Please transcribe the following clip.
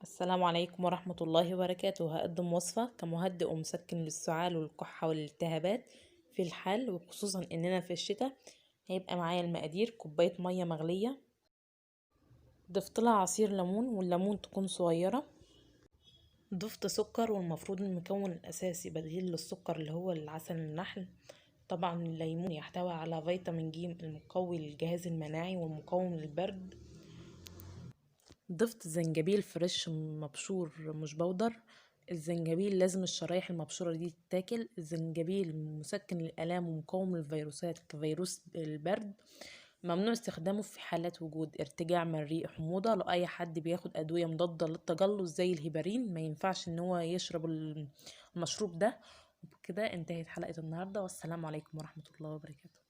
السلام عليكم ورحمة الله وبركاته. هقدم وصفة كمهدئ ومسكن للسعال والكحة والالتهابات في الحال، وخصوصا اننا في الشتاء. هيبقى معايا المقادير: كوباية مية مغلية، ضفت لها عصير ليمون، والليمون تكون صغيرة. ضفت سكر، والمفروض المكون الاساسي بديل للسكر اللي هو العسل النحل. طبعا الليمون يحتوي على فيتامين ج المقوي للجهاز المناعي والمقاوم للبرد. ضفت زنجبيل فريش مبشور مش بودر. الزنجبيل لازم الشرايح المبشورة دي تتاكل. الزنجبيل مسكن للآلام ومقاوم للفيروسات كفيروس البرد. ممنوع استخدامه في حالات وجود ارتجاع مريء، حموضة. لو أي حد بياخد أدوية مضادة للتجلط زي الهيبارين ما ينفعش إن هو يشرب المشروب ده. وبكده انتهت حلقة النهاردة، والسلام عليكم ورحمة الله وبركاته.